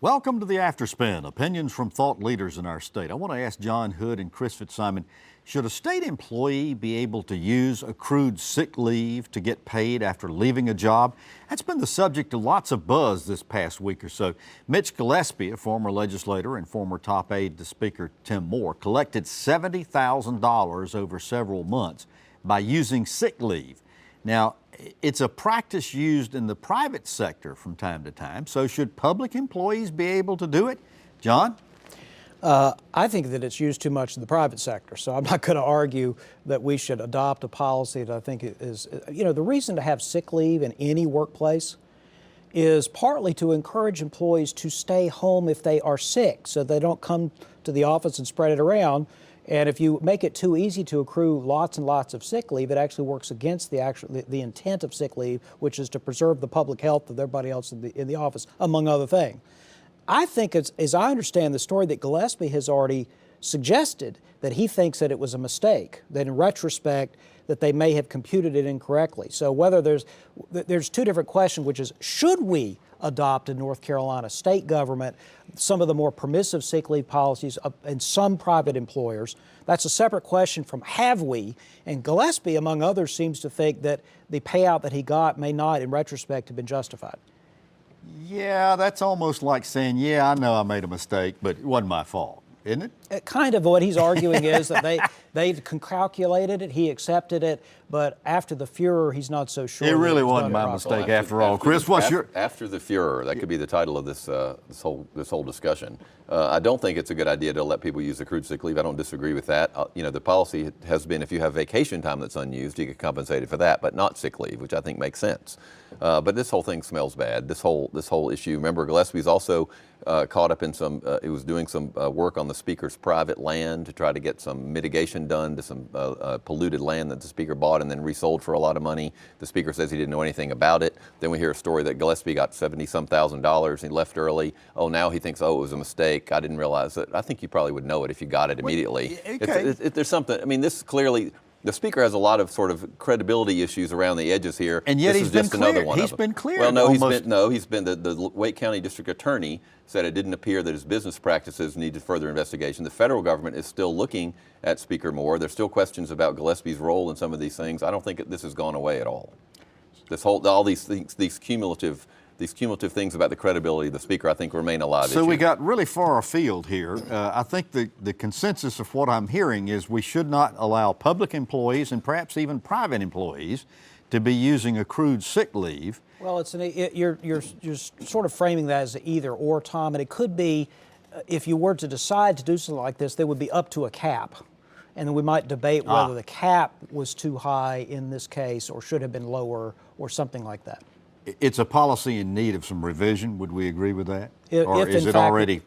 Welcome to the Afterspin, opinions from thought leaders in our state. I want to ask John Hood and Chris Fitzsimon, should a state employee be able to use accrued sick leave to get paid after leaving a job? That's been the subject of lots of buzz this past week or so. Mitch Gillespie, a former legislator and former top aide to Speaker Tim Moore, collected $70,000 over several months by using sick leave. Now, it's a practice used in the private sector from time to time, so should public employees be able to do it? John? I think that it's used too much in the private sector, so I'm not going to argue that we should adopt a policy that I think is, the reason to have sick leave in any workplace is partly to encourage employees to stay home if they are sick, so they don't come to the office and spread it around. And if you make it too easy to accrue lots and lots of sick leave, it actually works against the intent of sick leave, which is to preserve the public health of everybody else in the office, among other things. I think, as I understand the story, that Gillespie has already suggested that he thinks that it was a mistake, that in retrospect, that they may have computed it incorrectly. So whether there's two different questions, which is, should we adopt in North Carolina state government some of the more permissive sick leave policies in some private employers? That's a separate question from have we, and Gillespie, among others, seems to think that the payout that he got may not, in retrospect, have been justified. Yeah, that's almost like saying, yeah, I know I made a mistake, but it wasn't my fault, isn't it? Kind of what he's arguing is that they calculated it, he accepted it, but after the furor, he's not so sure. It really wasn't my mistake after all. Chris, what's your... After the furor, that could be the title of this whole discussion. I don't think it's a good idea to let people use accrued sick leave. I don't disagree with that. The policy has been if you have vacation time that's unused, you get compensated for that, but not sick leave, which I think makes sense. But this whole thing smells bad. This whole issue. Remember, Gillespie's also caught up in he was doing some work on the Speaker's private land to try to get some mitigation done to some polluted land that the Speaker bought and then resold for a lot of money. The Speaker says he didn't know anything about it. Then we hear a story that Gillespie got $70-some thousand. He left early. Oh, now he thinks, oh, it was a mistake. I didn't realize it. I think you probably would know it if you got it immediately. Okay. There's something. I mean, this clearly. The Speaker has a lot of sort of credibility issues around the edges here. And yet he's been clear. He's been clear. Well, no, he's been the Wake County District Attorney said it didn't appear that his business practices needed further investigation. The federal government is still looking at Speaker Moore. There's still questions about Gillespie's role in some of these things. I don't think this has gone away at all. All these things, these cumulative things about the credibility of the Speaker, I think, remain alive. So we got really far afield here. I think the consensus of what I'm hearing is we should not allow public employees and perhaps even private employees to be using accrued sick leave. Well, you're sort of framing that as an either or, Tom, and it could be, if you were to decide to do something like this, there would be up to a cap. And then we might debate whether the cap was too high in this case or should have been lower or something like that. It's a policy in need of some revision. Would we agree with that? Or is it already?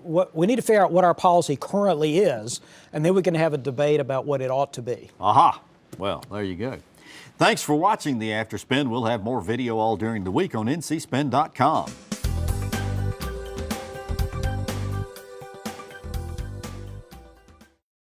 We need to figure out what our policy currently is, and then we can have a debate about what it ought to be. Aha. Well, there you go. Thanks for watching the Afterspin. We'll have more video all during the week on ncspin.com.